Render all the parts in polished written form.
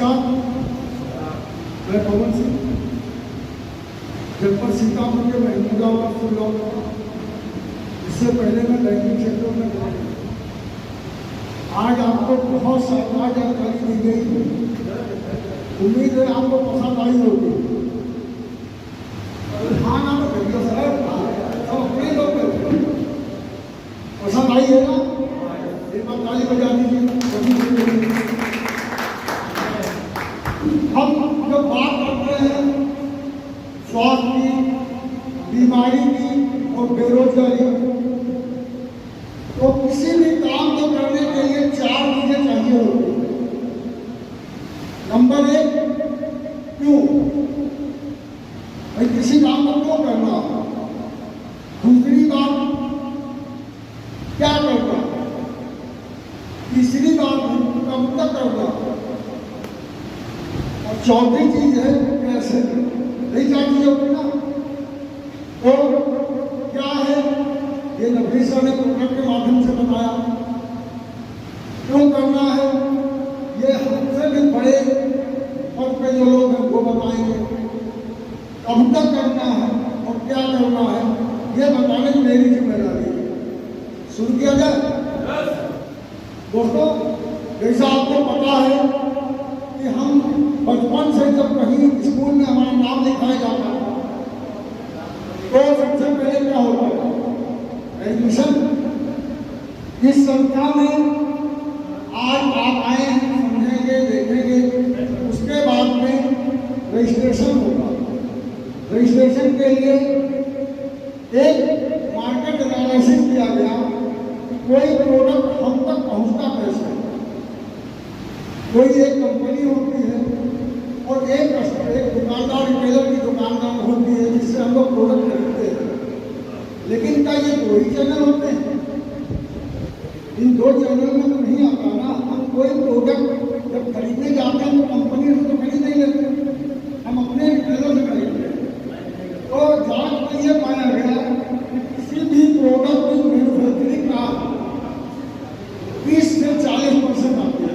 नमस्कार, मैं पवन सिंह, जनपद सीतापुर के महमूदाबाद से लॉ करा। इससे पहले मैं बैंकिंग सेक्टर में था। आज आपको बहुत शानदार जानकारी दी गई, उम्मीद है आपको पसंद आई होगी। हाँ ना करिए सर, सब अपने लोग पसंद आई है ना? एक बार ताली बजा दीजिए। हम जब बात करते हैं स्वास्थ्य की, बीमारी की और बेरोजगारी, तो किसी भी काम को करने के लिए 4 चीजें चाहिए होती है। नंबर 1, क्यों भाई किसी काम को क्यों करना। दूसरी बात, क्या करना। तीसरी बात, कब तक करना। और चौथी चीज है कैसे। नहीं चाहिए होगी ना। तो क्या है, ये नबी सर ने प्रोग्राम के माध्यम से बताया। क्यों करना है ये हमसे भी बड़े पद पे जो लोग हैं वो बताएंगे। कब तक करना है और क्या करना है ये बताने की मेरी जिम्मेदारी है। शुरू किया जाए। दोस्तों, जैसा आपको पता है कि हम बचपन से जब कहीं स्कूल में हमारा नाम लिखाया जाता है तो सबसे पहले क्या होता है, एडमिशन। इस संस्था में आज आप आए हैं, समझेंगे, देखेंगे। उसके बाद में रजिस्ट्रेशन होगा। रजिस्ट्रेशन के लिए एक मार्केट एनालिसिस किया गया। कोई प्रोडक्ट हम तक पहुंचता कैसे। कोई एक कंपनी होती है और एक दुकानदार, रिटेलर की दुकानदार होती है जिससे हम लोग प्रोडक्ट खरीदते हैं। लेकिन क्या ये 2 ही चैनल होते हैं? इन 2 चैनल में तो नहीं आता ना। हम कोई प्रोडक्ट जब खरीदने जाते हैं तो कंपनी से तो खरीद नहीं लेते, हम अपने रिटेलर से खरीदते हैं। तो जांच में ये पाया गया कि किसी भी प्रोडक्ट की मैन्युफैक्चरिंग का 30 से 40% आती है।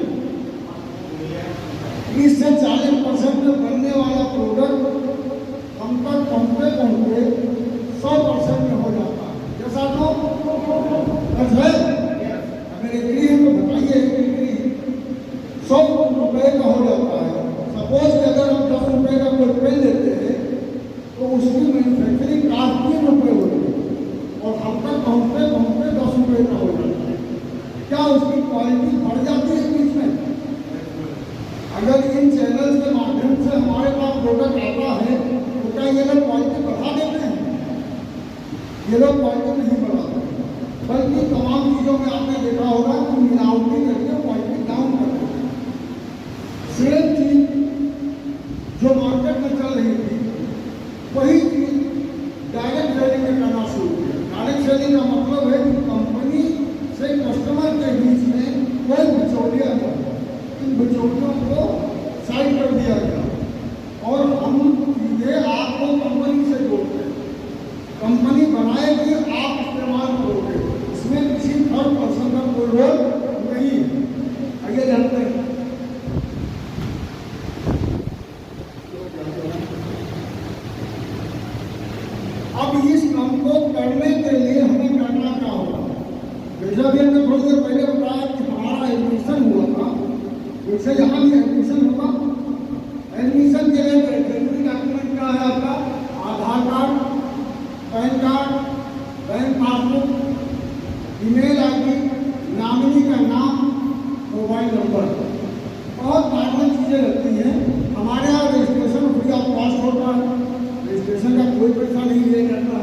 30 से 40% में बनने वाला प्रोडक्ट हम तक पहुंचते 100% में हो जाता है। जैसा तो है, अगर एग्री है तो बताइए। एग्री 100 रुपए का हो जाता है। सपोज कि अगर हम 10 रुपए का कोई पेन लेते हैं तो उसकी मैन्युफैक्चरिंग कास्ट 3 रुपये होती है और हम तक पहुंचते 10 रुपये का हो जाता है। क्या उसकी क्वालिटी बढ़ जाती है बीच में? अगर इन चैनल के माध्यम से हमारे पास प्रोडक्ट आता है तो क्या ये लोग क्वालिटी बढ़ा देते हैं? ये लोग क्वालिटी नहीं बढ़ाते, बल्कि तमाम चीज़ों में आपने देखा होगा कि मिलावटी करके क्वालिटी डाउन कर देते हैं। सेम चीज जो मार्केट में चल रही थी वही चीज डायरेक्ट सेलिंग में करना शुरू किया। डायरेक्ट सेलिंग का मतलब है कि कंपनी से कस्टमर के बीच में कोई बिचौलिया नहीं, इन बिचौलियों को साइड कर दिया गया और हम सीधे आपको कंपनी से जोड़ते हैं। कंपनी बनाएगी, आप इस्तेमाल करोगे, इसमें किसी थर्ड पर्सन का कोई रोल नहीं है। आइए जानते हैं। अब इस काम को करने के लिए हमें करना क्या होगा। जैसा भी हमने थोड़ी देर पहले बताया कि हमारा एडमिशन हुआ था, वैसे यहाँ भी एडमिशन होगा। एडमिशन के लिए जरूरी डॉक्यूमेंट क्या है आपका? Aadhaar card, PAN card, bank passbook, email ID, nominee का नाम, मोबाइल नंबर। बहुत नॉर्मल चीज़ें लगती हैं। हमारे यहाँ रजिस्ट्रेशन फ्री ऑफ कॉस्ट होता है। रजिस्ट्रेशन का कोई पैसा नहीं लिया जाता।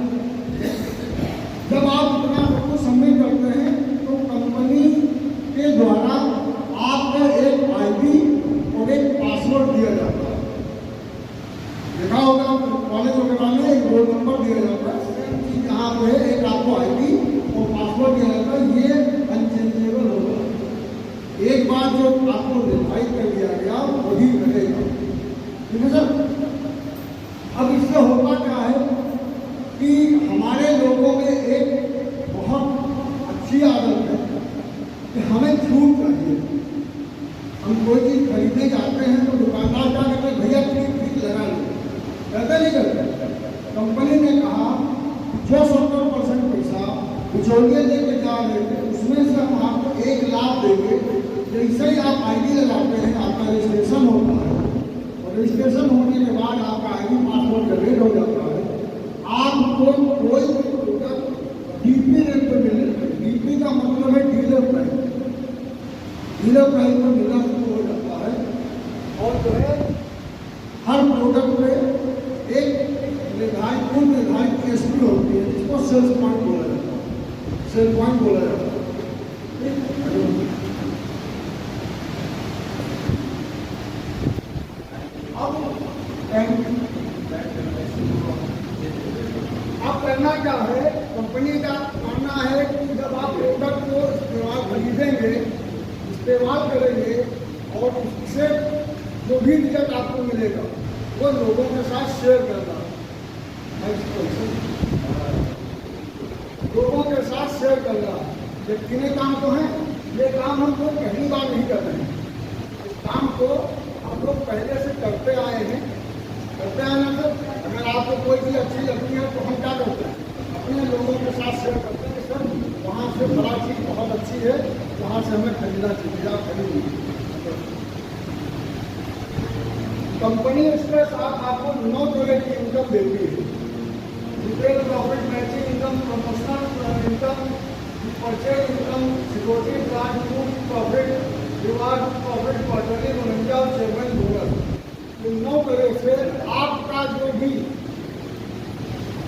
जब आप इतना सब कुछ सबमिट करते हैं तो कंपनी के द्वारा आपको एक आईडी और एक पासवर्ड दिया जाता है। देखा होगा कॉलेज वगैरह में एक रोल नंबर दिया जाता है। यहाँ पे एक आपको आईडी और पासवर्ड दिया जाता है। ये अनचेंजेबल होगा। एक बार जो आपको निर्धारित कर दिया गया वही रहेगा। ठीक है सर। अब इससे होता क्या है कि हमारे लोगों में एक बहुत अच्छी आदत है कि हमें छूट चाहिए। हम कोई चीज़ खरीदने जाते हैं तो जैसे ही आप आईडी लगाते हैं आपका रजिस्ट्रेशन होता है और रजिस्ट्रेशन होने के बाद आपका आईडी पासवर्ड जनरेट हो जाता है। आपको कोई डीपी रेट पर मिलेगा। डीपी का मतलब है डीलर प्राइस। डीलर प्राइस पर मिलना शुरू हो जाता है और जो है हर प्रोडक्ट में एक निर्धारित एसपी होती है जिसको सेल्स पॉइंट बोला जाता है। सेल पॉइंट बोला जाता है। अब करना क्या है, कंपनी का मानना है कि जब आप प्रोडक्ट को इस्तेमाल खरीदेंगे, इस्तेमाल करेंगे और उससे जो भी रिजल्ट आपको मिलेगा वो लोगों के साथ शेयर करना, लोगों के साथ शेयर करना। ये कितने काम तो हैं, ये काम हम लोग पहली बार नहीं कर रहे हैं। इस काम को हम लोग पहले से करते आए हैं। करते आए ना, सर अगर आपको कोई चीज़ अच्छी लगती है तो हम क्या करते हैं, अपने लोगों के साथ शेयर करते हैं। सर वहाँ से बड़ा चीज़ बहुत अच्छी है, वहाँ से हमें खरीदना चाहिए, आप खरीदिए। कंपनी एक्सप्रेस आपको 9 तरह की इनकम देती है। Retail profit, matching income, promotional income, purchase income, security plan, food profit, reward profit, quarterly bonus और चेयरमैन बोनस। इन 9 तरह से आपका जो भी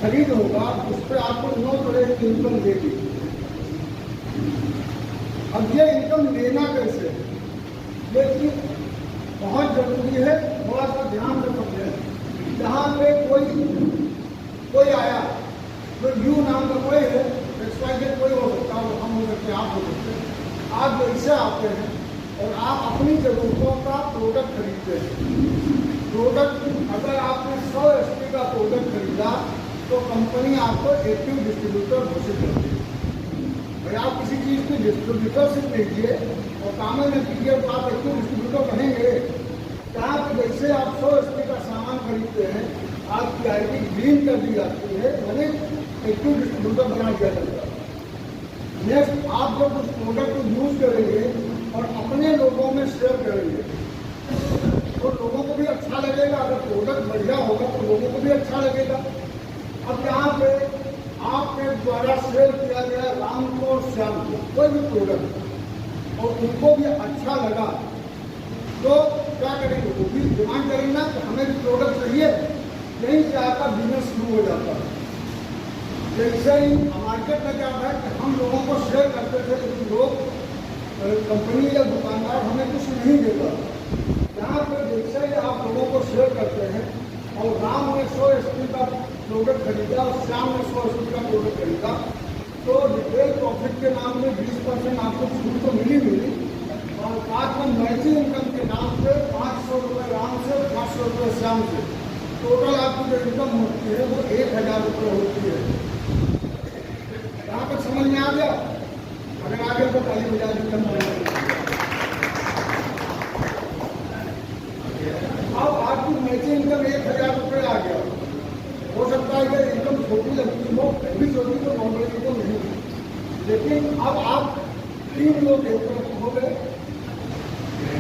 खरीद होगा उस पर आपको 9 तरह की इनकम देगी। अब ये इनकम लेना कैसे, ये चीज बहुत जरूरी है, थोड़ा सा ध्यान से समझें। जहाँ पे कोई आया, तो यू नाम का कोई है, XYZ कोई हो सकता है, हम हो सकते हैं, आप हो सकते हैं। आप जैसे आते हैं और आप अपनी जरूरतों का प्रोडक्ट खरीदते हैं। प्रोडक्ट अगर आपने 100 SP का प्रोडक्ट खरीदा तो कंपनी आपको एक्टिव डिस्ट्रीब्यूटर घोषित करती है। भाई आप किसी चीज़ की डिस्ट्रीब्यूटरशिप लीजिए और काम में कीजिए तो आप एक्टिव डिस्ट्रीब्यूटर बनेंगे। जहाँ पर जैसे आप 100 SP का सामान खरीदते हैं, आपकी आईडी ग्रीन कर दी जाती है, यानी एक्टिव डिस्ट्रीब्यूटर बना दिया जाता है। नेक्स्ट, आप जब उस प्रोडक्ट को यूज करेंगे और अपने लोगों में शेयर करेंगे तो लोगों को भी अच्छा लगेगा। अगर प्रोडक्ट बढ़िया होगा तो लोगों को भी अच्छा लगेगा। अब यहाँ पे आपके द्वारा शेयर किया गया राम को और श्याम को कोई भी प्रोडक्ट और उनको भी अच्छा लगा तो क्या करेंगे, वो भी डिमांड करेंगे ना कि हमें भी प्रोडक्ट चाहिए। यहीं से आपका बिजनेस शुरू हो जाता है। जैसे ही मार्केट में क्या है कि हम लोगों को शेयर करते थे, लेकिन लोग कंपनी या दुकानदार हमें कुछ नहीं देता। यहाँ पर जैसे ही आप लोगों को शेयर करते हैं और राम ने 100 SP का प्रोडक्ट खरीदा और श्याम ने 100 SP का प्रोडक्ट खरीदा तो रिटेल प्रॉफिट के नाम में 20% आपको छूट तो मिली और साथ में मैचिंग इनकम के नाम से 500 रुपये राम से, 500 रुपये श्याम से, टोटल आपकी जो इनकम होती है वो 1000 रुपये होती है। यहाँ पर समझ में आ गया? अगर आ गया तो ताली बजा दी। अब आपकी मैचिंग इनकम 1000 रुपये आ गया। हो सकता है कि इनकम छोटी लगती हो, भी छोटी तो नॉर्मल इनकम नहीं, लेकिन अब आप 3 लोग हो गए,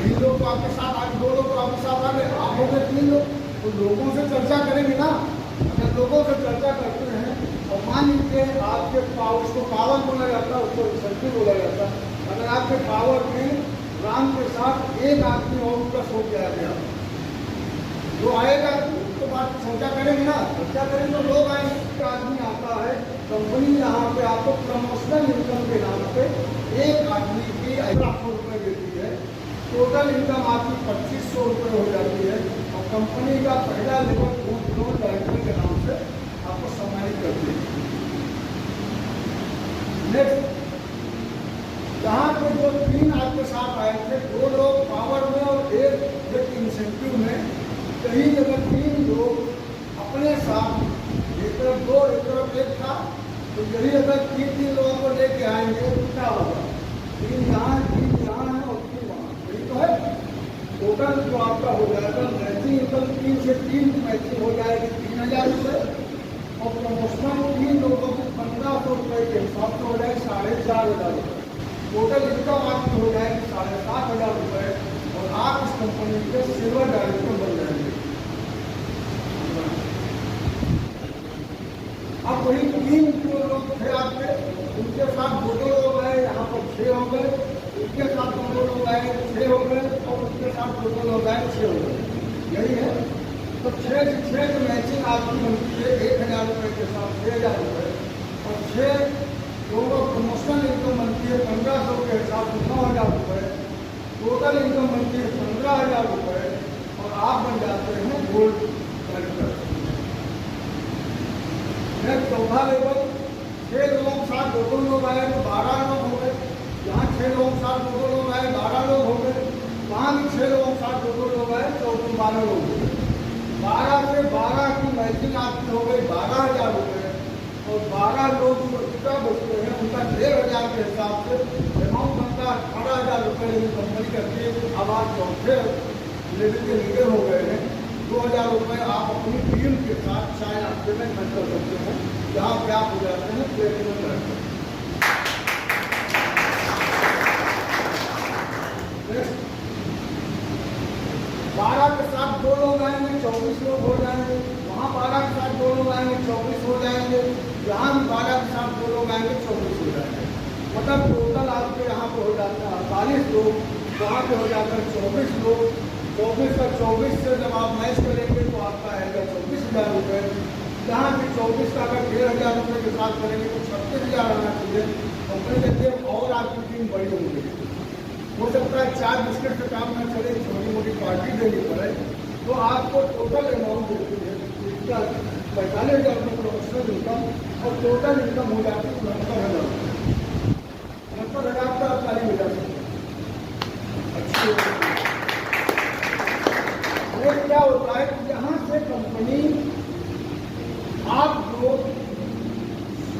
3 लोग तो आपके साथ, आज 2 लोग तो आपके साथ आ गए, आप हो गए 3 लोग। तो लोगों से चर्चा करेंगे ना। अगर लोगों से चर्चा करते हैं और मान लीजिए आपके पावर, उसको पावर बोला जाता है, उसको शक्ति बोला जाता है। अगर आपके पावर में राम के साथ एक आदमी और प्लस हो गया जो आएगा तो बात चर्चा करेंगे ना। चर्चा करेंगे तो लोग आएंगे। एक आदमी आता है, कंपनी यहाँ पे आपको प्रमोशनल इनकम के नाम पे एक आदमी की 1,00,000 रुपये देती है। टोटल इनकम आपकी 2500 रुपये हो जाती है और कंपनी का पहला लेवल लोन डायरेक्टर के नाम से आपको सम्मानित करती है। नेक्स्ट, जहाँ पे जो 3 आपके साथ आए थे, 2 लोग पावर में और एक इंसेंटिव में, कहीं अगर 3 लोग अपने साथ, एक तरफ 2 एक तरफ 1 था, तो यही अगर 3 लोगों को लेके आएंगे तो क्या होगा, 3 यहाँ 3 यहाँ है और 3 वहाँ, यही तो है। टोटल जो आपका हो जाएगा मैचिंग इनकम 3 से 3 मैचिंग हो जाएगी 3000 रुपये और प्रमोशनल 3 लोगों को 1500 रुपये के हिसाब से हो जाएगी 4500 रुपये। टोटल इनकम आपकी हो जाएगी 7,500 रुपये और आप इस कंपनी के सिल्वर डायरेक्टर बन जाएंगे। अब वही 3 जो लोग थे आपके, उनके साथ 2 लोग आए, यहाँ पर 6 हो गए, उनके साथ 2 लोग आए 6 हो गए और उनके साथ 2 लोग आए 6 हो गए। यही है। तो 6 से 6 की मैचिंग आपकी बनती है 1,000 रुपये के साथ 6,000 रुपये और 6 लोगों प्रमोशनल इनकम बनती है 1,500 के हिसाब से 9,000 रुपये, टोटल इनकम बनती है 15,000 रुपये और आप बन जाते हैं गोल्ड डायरेक्टर। चौथा लेवल 6 लोगों के साथ 2 लोग आए तो 12 लोग हो गए, यहाँ 6 लोगों के साथ 2 लोग आए 12 लोग हो गए, वहाँ भी 6 लोगों के साथ 2 लोग आए तो 12 लोग हो गए। 12 से 12 की मैचिंग आपकी हो गई 12,000 रुपये और 12 लोग जो एक्स्ट्रा बचते हैं उनका 1,500 के हिसाब से अमाउंट बनता है 18,000 रुपये कंपनी करती है। अब आप चौथे लेवल के लीडर हो गए हैं। 2,000 रुपये आप अपनी टीम के साथ चाहे आप पेमेंट कर सकते हैं, जहाँ पे आप हो जाते हैं प्लेटिनम डायरेक्टर। 12 के साथ 2 लोग आएंगे 24 लोग हो जाएंगे, वहाँ 12 के साथ 2 लोग आएंगे 24 हो जाएंगे, यहाँ भी 12 के साथ 2 लोग आएंगे 24 हो जाएंगे। मतलब टोटल आपके यहाँ पे हो जाता है 48 लोग, वहाँ पे हो जाता है 24 लोग। 24 का 24 से जब आप मैच करेंगे तो आपका आएगा 24,000 रुपये। जहाँ से 24 का अगर 1,500 रुपये के साथ करेंगे तो 36,000 आना चाहिए। कंपनी कहती है और आपकी टीम बड़ी होगी। हो सकता है 4 बिस्किट से काम न चले, छोटी मोटी पार्टी देनी पड़े, तो आपको टोटल अमाउंट देती है 45,000 रुपये प्रोफेशनल इनकम और टोटल इनकम हो जाती है 69,000 रुपये। 69,000 का आप ताली मिला सकते हैं। अच्छी क्या होता है कि यहाँ से कंपनी आप लोग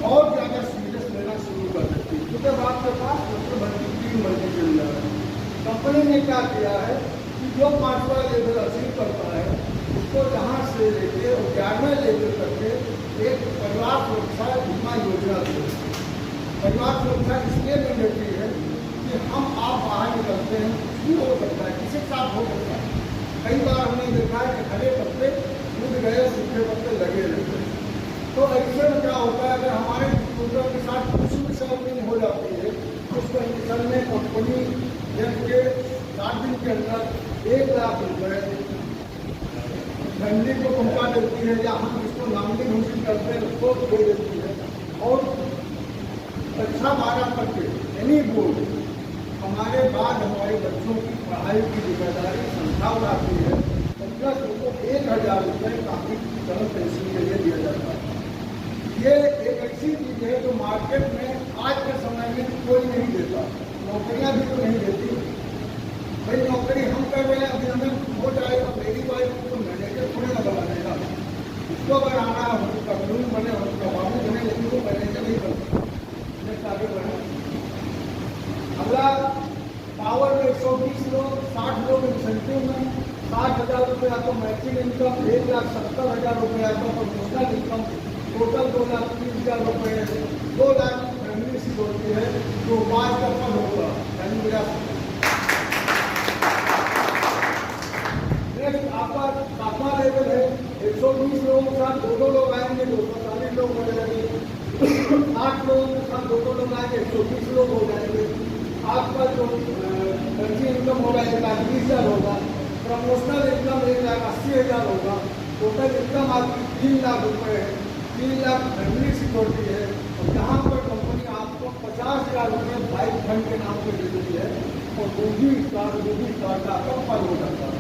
और ज़्यादा सीरियस लेना शुरू कर देती है, क्योंकि आपके पास सबसे बड़ी टीम बनती चल रहा है। कंपनी ने क्या किया है कि जो 5वां लेवल अचीव करता है उसको यहाँ से लेके 11वें लेवल तक के एक परिवार सुरक्षा बीमा योजना दी। परिवार सुरक्षा इसलिए नहीं देती है कि हम आप बाहर निकलते हैं, कुछ भी हो सकता है, किसी के साथ हो सकता है। कई बार हमने देखा है कि हरे पत्ते टूट गए, सूखे पत्ते लगे रहते हैं। तो ऐसे में क्या होता है, अगर हमारे डिस्ट्रीब्यूटर के साथ कुछ भी शॉपिंग हो जाती है तो उस कंडीशन में कंपनी जब के 7 दिन के अंदर 1 लाख रुपये फैमिली को पहुँचा देती है, या हम जिसको नामनी घोषित करते हैं उसको दे देती है। और अच्छा 12 तक के एनी बोर्ड हमारे बाद हमारे बच्चों की पढ़ाई की जिम्मेदारी संस्था उठाती है, तो प्लस उनको 1,000 रुपये काफी तरह पेंशन के लिए दिया जाता है। ये एक ऐसी चीज़ है जो मार्केट में आज के समय में कोई नहीं देता। नौकरियां भी तो नहीं देती भाई, नौकरी हम कर रहे हैं, अभी हमें हो जाएगा मेरी वाइफ को मैनेजर थोड़े ना बना देगा, उसको अगर आना है उसका कानून बने, उसका बाबू बने, लेकिन वो मैनेजर नहीं कर सकता। आगे बढ़े अगला पावर में 120 लोग, 60 लोग इंसेंटिव में, 60,000 रुपये आपको मैचिंग इनकम, 1,70,000 रुपये आपका प्रमोशनल इनकम, टोटल 2,30,000 रुपये, 2 लाख फैमिली सी होती है जो 5 का फल होगा। नेक्स्ट आपका 7वां लेवल है, 120 लोगों के साथ 2 लोग आएंगे, 240 लोग हो जाएंगे। 8 लोगों के साथ 2 लोग आएंगे, 120 लोग हो जाएंगे। आपका जो मंथली इनकम होगा 1,20,000 होगा, प्रमोशनल इनकम 1,80,000 होगा, टोटल इनकम आपकी 3 लाख रुपये है। 3 लाख फैमिली सिक्योरिटी है और यहाँ पर कंपनी आपको 50,000 रुपये बाइक फंड के नाम पर दे देती है और दूसरी स्टार का आपका फल हो जाता है।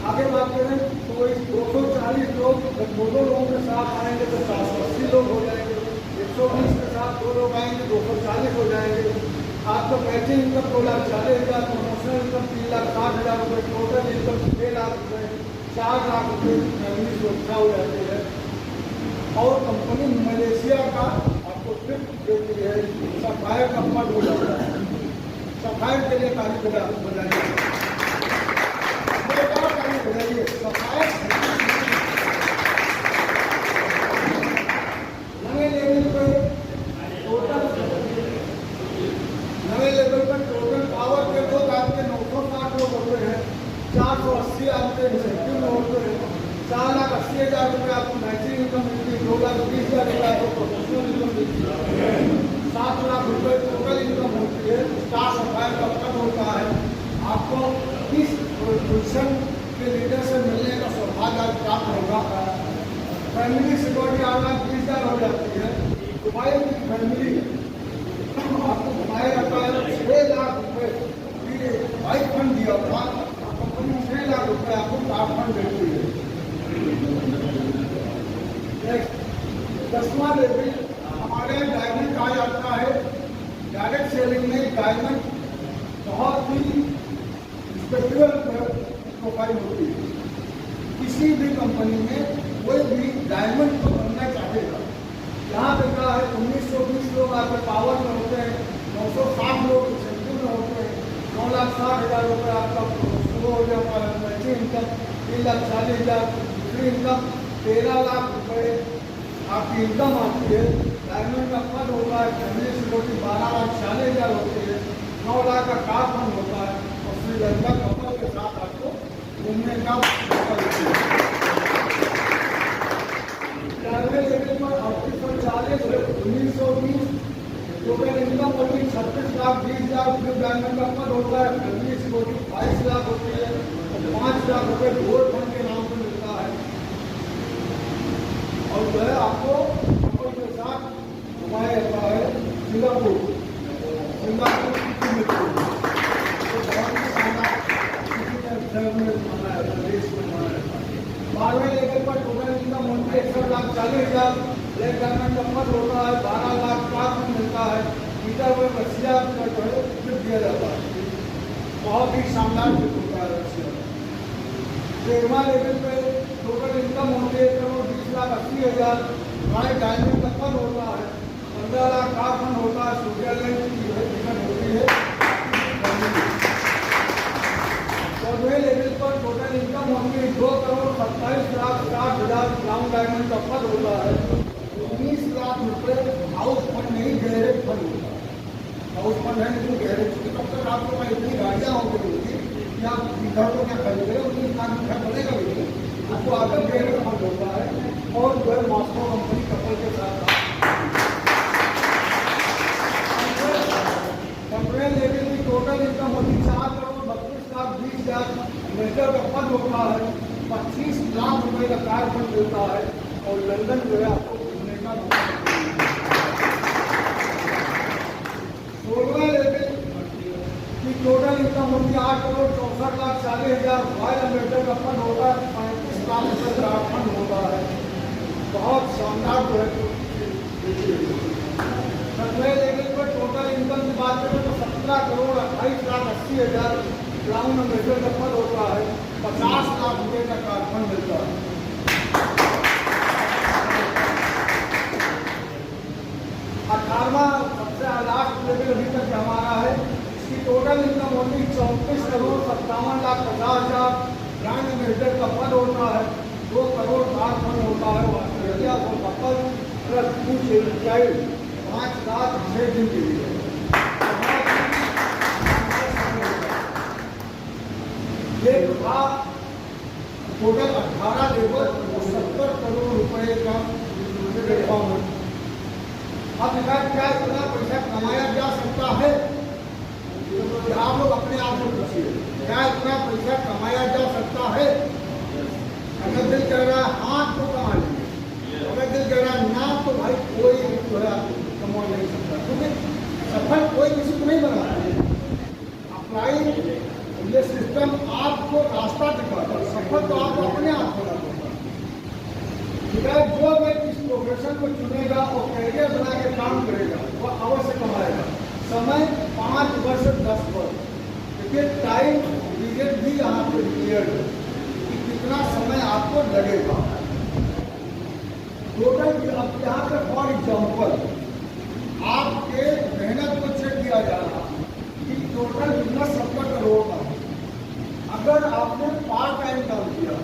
आगे बात करें तो इस 240 लोग जब 2 लोगों के साथ आएंगे तो 480 लोग हो जाएंगे। 120 के साथ 2 लोग आएंगे 240 हो जाएंगे। आपका मैचिंग इनकम 2,40,000, प्रमोशनल इनकम 3,60,000 रुपये, टोटल इनकम 6 लाख रुपये, 4 लाख रुपये फैमिली सुरक्षा हो जाती है। और कंपनी मलेशिया का आपको ट्रिप देती है, सफाई का फंड हो जाता है। सफाई के लिए तारीख बनाइए, बताइए सफाई नए लेवल पे टोटल नए आपके इंसेंटिव में होते हैं, 4,80,000 रुपये आपको मैचिंग इनकम मिलती है, 2,20,000 रुपये आपको प्रोफेशनल इनकम मिलती है, 7 लाख रुपये टोटल इनकम होती है। स्टाफ सफाई का पद होता है। आपको किस पोजिशन के लीडर से मिलने का सौभाग्य आज प्राप्त होगा। फैमिली सिक्योरिटी 8,20,000 हो जाती है। दुबई की फैमिली आपको घुमाए रखा है, 6 लाख रुपये बाइक फंड दिया था, कंपनी 6 लाख रुपये आपको कार फंड देती है। 10वां लेवल हमारे डायमंड कहा जाता है। डायरेक्ट सेलिंग में डायमंड बहुत ही स्पेशल प्रोफाइल होती है। किसी भी कंपनी में कोई भी डायमंड को बनना चाहेगा। यहाँ देखा है 1920 लोग आपके पावर में होते हैं, 960 लोग इंसेंटिव में होते हैं, 9,60,000 रुपये आपका शुरू हो जाता है मैचिंग इनकम, 3,40,000 दूसरी इनकम, 13 लाख रुपये आपकी इनकम आती है। डायमंड का फंड होता है, फैमिली सिक्योरिटी 12,40,000 होती है, 9 लाख का कार फंड होता है और श्रीलंका कपल के साथ आपको घूमने का मौका देती है। लेवल पर 40 1920 टोटल इनकम होती है 36 लाख 20,000 रुपये। डायमंड का फंड होता है, फैमिली सिक्योरिटी 22 लाख होती है और 5 लाख रुपये गोल्ड फंड के नाम पर मिलता है। और जो है आपको कपल के साथ घुमाया जाता है सिंगापुर की मिलती है। तो बहुत ही शानदार देश में मनाया जाता है। 12वें लेवल पर टोटल इनकम होती है 61,40,000। ब्लैक डायमंड का फंड होता है, 12 लाख का फंड मिलता है। मीटर में रसिया का जो है गिफ्ट दिया जाता है, बहुत ही शानदार गिफ्ट होता है रसिया। 13वां लेवल पे टोटल इनकम होती है 1,20,80,000। हमारे डायमंड का फंड होता है, 15 लाख का फंड होता है। स्विट्जरलैंड की जो है टिकट होती है। 14वें लेवल पर टोटल इनकम होती है 2,27,60,000। क्राउन डायमंड का फंड होता है, 19 लाख रुपये हाउस फंड नहीं गैरेज फंड होता है। हाउस फंड है लेकिन गैरेज की तब तक आपके पास इतनी गाड़ियाँ होंगी कि आप घर को क्या खरीद रहे हो, 19 लाख रुपया बनेगा भी नहीं। आपको आगे गैरेज फंड होता है और जो है मॉस्को कंपनी कपल के साथ 15वें लेवल की टोटल इनकम होती है 4,32,20,000। मेजर का फंड होता है, 25 लाख रुपए का कार फंड मिलता है और लंदन जो है आपको घूमने का मौका मिलता है। 16वें लेवल की टोटल इनकम होती है 8,64,40,000। रॉयल मेजर का फंड होता है, 35 लाख रुपए का फंड होता है, बहुत शानदार जो है। 17वें लेवल पर टोटल इनकम की बात करें तो 17,28,80,000। क्राउन मेजर का फंड होता है, 50 लाख रुपये का कार फंड मिलता है। 18वां सबसे लास्ट लेवल अभी तक हमारा है। इसकी टोटल इनकम होती है 34,57,50,000। ब्रांड मेजर का फंड होता है, 2 करोड़ कार फंड होता है। ऑस्ट्रेलिया और कपल प्लस 5 लाख 6 दिन के लिए। ये था टोटल 18 लेवल और 70 करोड़ रुपए का प्लेटफॉर्म है। अब देखा क्या इतना पैसा कमाया जा सकता है? आप लोग अपने आप को पूछिए, क्या इतना पैसा कमाया जा सकता है? अगर दिल कह रहा है हाँ तो कमा लेंगे, अगर दिल कह रहा है ना तो भाई कोई जो है कमा नहीं सकता, क्योंकि सफल कोई किसी को नहीं बना। अप्लाई ये सिस्टम आपको रास्ता दिखाता है, सफल तो आपको अपने आप होना पड़ता है। जो व्यक्ति इस प्रोफेशन को चुनेगा और कैरियर बना के काम करेगा वो अवश्य कमाएगा। समय 5 वर्ष 10 वर्ष, देखिए टाइम पीरियड भी यहाँ पे क्लियर है कि कितना समय आपको लगेगा। टोटल अब यहाँ पे फॉर एग्जाम्पल आपके मेहनत को चेक किया जा रहा है कि टोटल कितना 70 करोड़ का। अगर आपने पार्ट टाइम काम किया,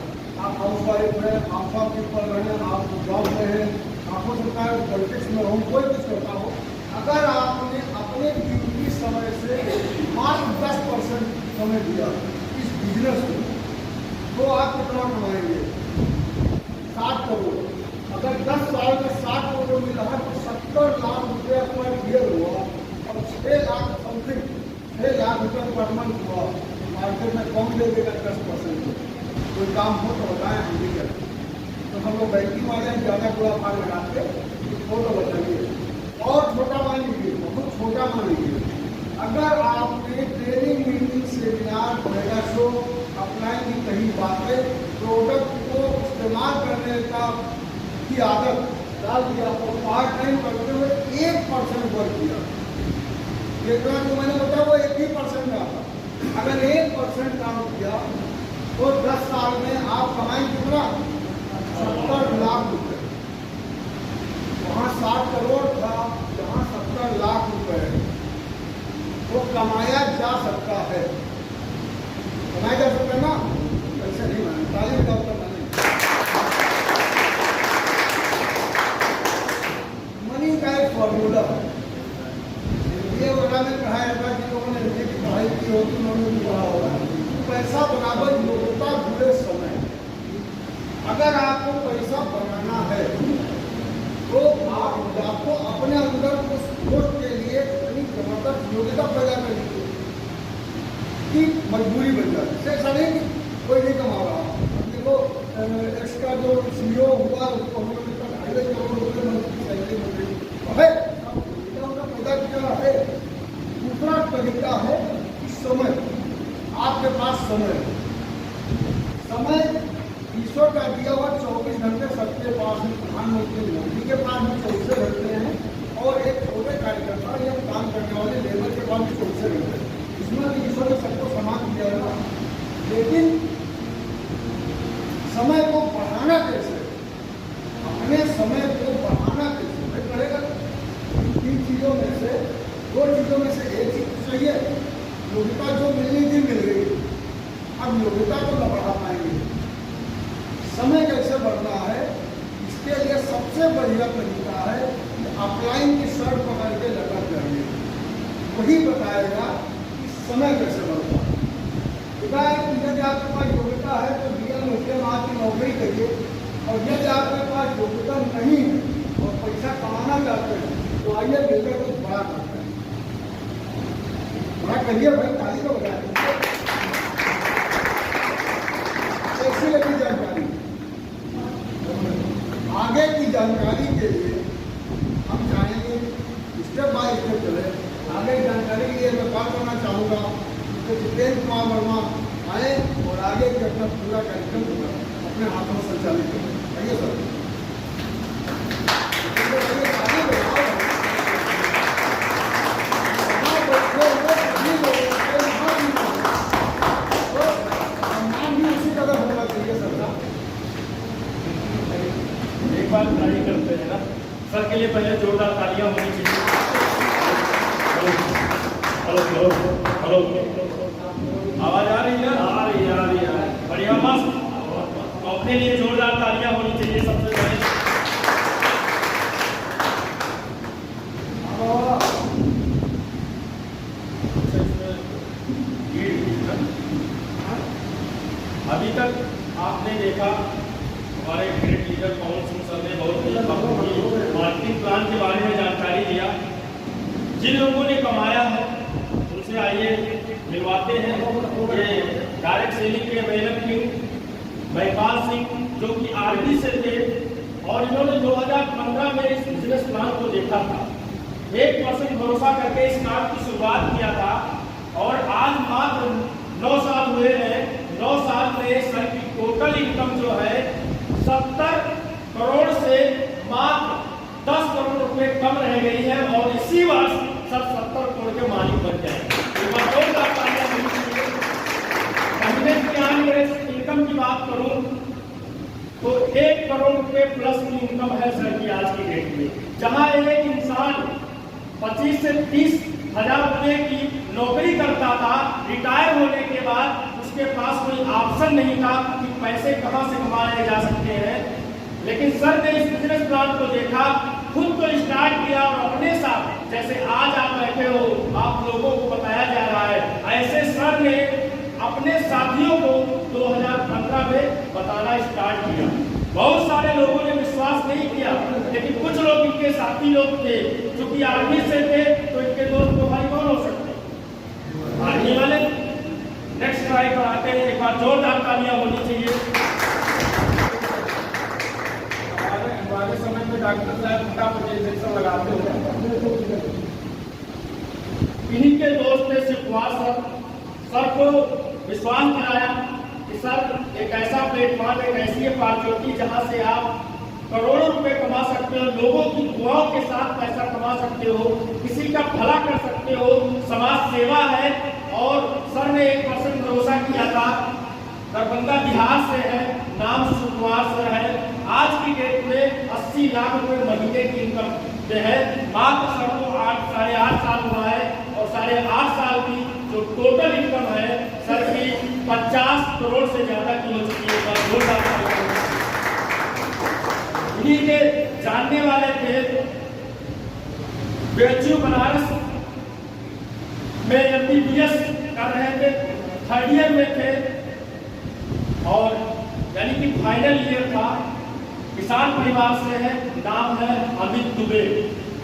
आप हाउस वाइफ हैं, आप कीपर हैं, आप जॉब में हैं, आपको सकता है पॉलिटिक्स में हो, कोई कुछ करता हो, अगर आपने अपने ड्यूटी समय से मात्र 10% समय दिया इस बिजनेस को, तो आप कितना कमाएंगे? 60 करोड़। अगर 10 साल में 60 करोड़ मिला है तो 70 लाख रुपये पर ईयर हुआ और 6 लाख समथिंग 6 लाख रुपये पर मंथ हुआ। मार्केट में कम दे देगा 10%। कोई काम हो तो बताएं, हम भी करें। तो हम लोग बैंकिंग वाले ज़्यादा बुरा भाग लगाते फोटो बताइए। और छोटा मान लीजिए, बहुत छोटा मान लीजिए, अगर आपने training meeting seminar mega show upline की कही बातें प्रोडक्ट को इस्तेमाल करने का की आदत डाल दिया और पार्ट टाइम करते हुए 1% वर्क किया, जितना जो मैंने बताया वो 1% का था। अगर 1% काम किया तो 10 साल में आप कमाएंगे कितना? 70 लाख रुपए। वहाँ 60 करोड़ था, जहाँ 70 लाख रुपए वो कमाया जा सकता है। कमाया जा सकता है ना? ऐसे नहीं माने, तालीम का उत्तर माने। मनी का एक फॉर्मूला ये वगैरह में पढ़ाया था कि लोगों ने की पढ़ाई की होगी, उन्होंने भी पढ़ा होगा। पैसा बराबर योग्यता जुड़े समय। अगर आपको पैसा बनाना है तो आप आपको अपने अंदर उस पोस्ट के लिए इतनी जबरदस्त योग्यता पैदा करनी चाहिए कि मजबूरी बन जाए। ऐसा नहीं कि कोई नहीं कमा रहा। देखो एक्स्ट्रा जो CEO हुआ उसको हम लोग 2.5 करोड़ रुपये मंथली सैलरी मिल रही है, पैदा किया है। दूसरा तरीका है कि समय, आपके पास समय ईश्वर का दिया हुआ 24 घंटे सबके पास में, प्रधानमंत्री मोदी के पास भी 24 घंटे हैं और एक छोटे कार्यकर्ता या काम करने वाले लेबर के पास भी 24 घंटे हैं। इसमें भी ईश्वर ने सबको समान किया है ना। लेकिन समय को बढ़ाना कैसे? अपने समय को बढ़ाना कैसे? भाई पड़ेगा 3 चीज़ों में से 2 चीज़ों में से एक चीज चाहिए। योग्यता जो मिलनी थी मिल गई, अब योग्यता को न बढ़ा पाएंगे। समय कैसे बढ़ना है? इसके लिए सबसे बढ़िया तरीका है कि अपलाइन की शर्ट पकड़ के लगा जाइए, वही बताएगा कि समय कैसे बढ़ता है। यदि आपके पास योग्यता है तो DL मुख्य की नौकरी करिए, और यदि आपके पास योग्यता नहीं है और पैसा कमाना चाहते हैं तो आइए मिलकर कुछ बड़ा करते हैं। बड़ा करिए भाई, ताली को बताइए। ऐसी लगी जानकारी, आगे की जानकारी के लिए हम चाहेंगे स्टेप बाय स्टेप चले। आगे की जानकारी के लिए मैं बात करना चाहूँगा कि जितेंद्र कुमार वर्मा आए और आगे के अपना पूरा कार्यक्रम अपने हाथों में संचालित करें। आइए सर। ट्राई करते हैं ना सर के लिए पहले जोरदार तालियां होनी चाहिए। हेलो हेलो हेलो, आवाज आ रही है? आ रही है। बढ़िया, मस्त। अपने लिए जोरदार तालियां होनी चाहिए सबसे पहले। अभी तक आपने देखा हमारे great leader Pawan Singh sir ने बहुत ही मार्केटिंग प्लान के बारे में जानकारी दिया। जिन लोगों ने कमाया है उनसे आइए मिलवाते हैं। ये डायरेक्ट सेलिंग के मेजर किंग महिपाल सिंह जो कि RD से थे और इन्होंने 2015 में इस बिजनेस प्लान को देखा था। 1% भरोसा करके इस काम की शुरुआत किया था और आज मात्र 9 साल हुए हैं। 9 साल में सर की टोटल इनकम जो है 70 करोड़ से मात्र 10 करोड़ रुपए कम रह गई है और इसी वर्ष सर 70 करोड़ के मालिक बन गए। महीने की इनकम की बात करूं तो 1 करोड़ रुपए प्लस की इनकम है सर की आज की डेट में। जहां एक इंसान 25 से 30 हजार रुपए की नौकरी करता था, रिटायर होने के बाद उसके पास कोई ऑप्शन नहीं था कि पैसे कहां से कमाए जा सकते हैं। लेकिन सर ने इस बिजनेस प्लान को देखा, खुद तो स्टार्ट किया और अपने साथ जैसे आज आप बैठे हो आप लोगों को बताया जा रहा है, ऐसे सर ने अपने साथियों को 2015 में बताना स्टार्ट किया। बहुत सारे लोगों ने विश्वास नहीं किया, लेकिन कुछ लोग इनके साथी लोग थे, क्योंकि आर्मी से थे तो इनके दोस्त तो भाई कौन हो सकते, आर्मी वाले। नेक्स्ट ट्राई पर आते हैं, एक बार जोरदार तालियां होनी चाहिए। हमारे समय में डॉक्टर साहब फटाफट इंजेक्शन लगाते होंगे। इन्हीं के दोस्त ने शिवकुमार सर को विश्वास दिलाया कि सर एक ऐसा प्लेटफॉर्म, एक ऐसी अपॉर्चुनिटी जहां से आप करोड़ों रुपए कमा सकते हो, लोगों की दुआओं के साथ पैसा कमा सकते हो, किसी का भला कर सकते हो, समाज सेवा है। और सर ने 1% भरोसा किया था। दरभंगा बिहार से है, नाम शिवकुमार सर है। आज की डेट में 80 लाख रुपए महीने की इनकम है। मात्र सर को 8-8.5 साल हुआ है और 8.5 साल की जो टोटल इनकम है सर की 50 करोड़ से ज्यादा की हो चुकी है। इन्हीं के जानने वाले थे, बीएचयू बनारस में MBBS कर रहे थे, 3rd ईयर में थे और यानी कि फाइनल ईयर था। किसान परिवार से है, नाम है अमित दुबे।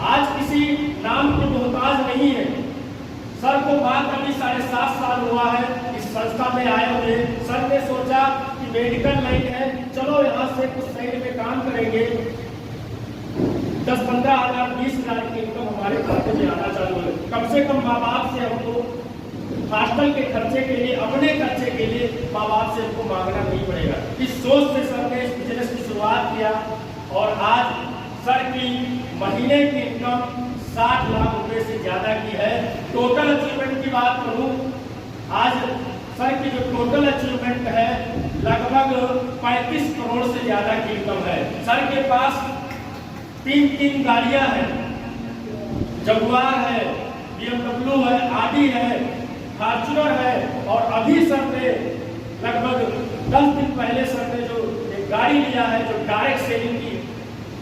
आज किसी नाम के मोहताज नहीं है। सर को बात अभी 7.5 साल हुआ है इस संस्था में आए हुए। सर ने सोचा कि मेडिकल लाइन है, चलो यहाँ से कुछ साइड में काम करेंगे, 10-15 हज़ार 20 हज़ार की इनकम हमारे खाते में आना चालू है। कम से कम माँ बाप से हमको हॉस्टल के खर्चे के लिए, अपने खर्चे के लिए माँ बाप से हमको मांगना नहीं पड़ेगा। इस सोच से सर ने इस बिजनेस की शुरुआत किया और आज सर की महीने की इनकम 60 लाख रुपए से ज्यादा की है। टोटल अचीवमेंट की बात करूं, आज सर की जो टोटल अचीवमेंट है लगभग 35 करोड़ से ज्यादा की इनकम है। सर के पास 3 गाड़ियां हैं, जगुआर है, BMW है, आडी है, फॉर्च्यूनर है। और अभी सर ने लगभग 10 दिन पहले सर ने जो एक गाड़ी लिया है जो डायरेक्ट सेलिंग की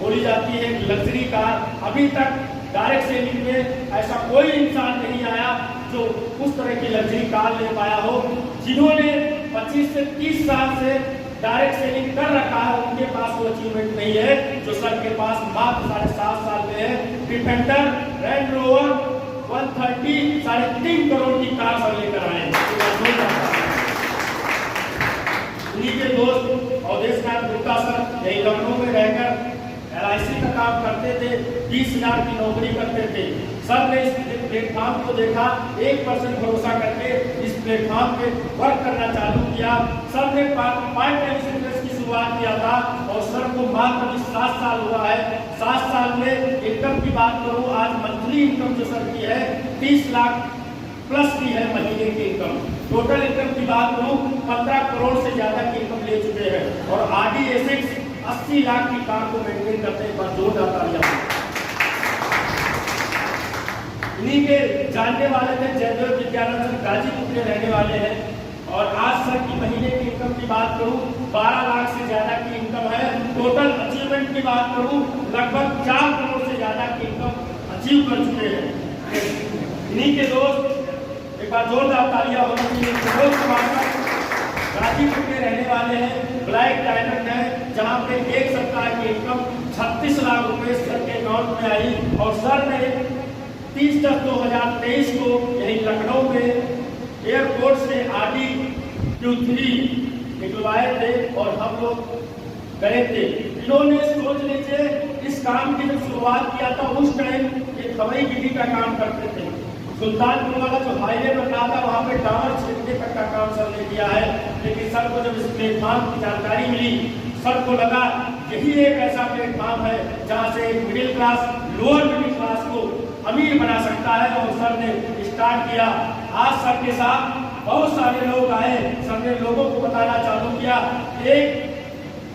बोली जाती है, लग्जरी कार। अभी तक डायरेक्ट सेलिंग में ऐसा कोई इंसान नहीं आया जो उस तरह की लग्जरी कार ले पाया हो। जिन्होंने 25 से 30 साल से डायरेक्ट सेलिंग कर रखा है, उनके पास वो अचीवमेंट नहीं है जो सर के पास मात्र 7.5 साल में है। डिफेंडर, रेंज रोवर 130 3.5 करोड़ की कार सर लेकर आए। उन्हीं के दोस्त अवधेश नाथ गुप्ता सर यही लखनऊ में रहकर LIC का काम करते थे, 20,000 की नौकरी करते थे। सर ने इस प्लेटफॉर्म को देखा, 1% भरोसा करके इस प्लेटफॉर्म पे वर्क करना चालू किया। सर ने पार्ट टाइम बिजनेस की शुरुआत किया था और सर को मात्र अभी 7 साल हुआ है। 7 साल में इनकम की बात करूं, आज मंथली इनकम जो सर की है 30 लाख प्लस की है महीने की इनकम। टोटल इनकम की बात करूं 15 करोड़ से ज्यादा की इनकम ले चुके हैं और आगे एसेट्स 80 लाख की कार को मेंटेन करते हैं। पर जोरदार तालियां। इन्हीं के जानने वाले थे, जयदेव विद्यानंद सर गाजीपुर के रहने वाले हैं और आज सर की महीने की इनकम की बात करूं 12 लाख से ज्यादा की इनकम है। टोटल अचीवमेंट की बात करूं लगभग 4 करोड़ से ज्यादा की इनकम अचीव कर चुके हैं। इन्हीं के दोस्त, एक बार जोरदार तालियां होनी चाहिए। मनोज कुमार गाजीपुर के रहने वाले हैं, ब्लैक डायमंड है, जहां पे 1 सप्ताह की इनकम 36 लाख रुपए सर के अकाउंट में आई और सर ने 30/10/2023 को यही लखनऊ में एयरपोर्ट से आडी Q3 निकलवाए थे और हम लोग गए थे। इन्होंने सोच लीजिए इस काम की जब शुरुआत किया था उस टाइम ये खवई गिरी का काम करते थे। सुल्तानपुर वाला जो हाईवे बना था वहाँ पे टावर छेड़ने तक का काम सर ने किया है। लेकिन सर को जब इस प्लेटफॉर्म की जानकारी मिली, सर को लगा यही एक ऐसा प्लेटफॉर्म है जहाँ से एक middle class, lower middle class को अमीर बना सकता है और सर ने स्टार्ट किया। आज सर के साथ बहुत सारे लोग आए, सर ने लोगों को बताना चालू किया। एक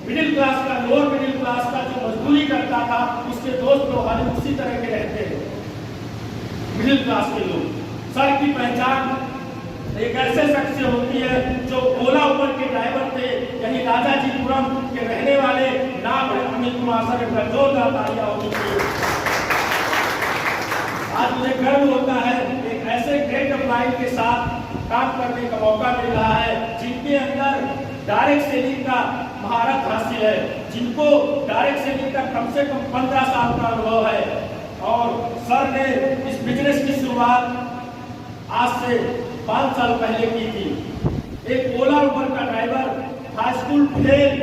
मिडिल क्लास का, लोअर मिडिल क्लास का जो मजदूरी करता था उसके दोस्त लोग आज उसी तरह के रहते हैं, मिडिल क्लास के लोग। सर की पहचान एक ऐसे शख्स से होती है जो ओला उबर के ड्राइवर थे, यही राजाजीपुरम के रहने वाले, नाम है अमित कुमार सर। का जोरदार तालियां होनी चाहिए। आज मुझे गर्व होता है एक ऐसे ग्रेट एम्प्लॉय के साथ काम करने का मौका मिल रहा है, जिनके अंदर डायरेक्ट सेलिंग का महारत हासिल है, जिनको डायरेक्ट सेलिंग का कम से कम 15 साल का अनुभव है। और सर ने इस बिजनेस की शुरुआत आज से 5 साल पहले की थी। एक ओला उबर का ड्राइवर, हाई स्कूल फेल,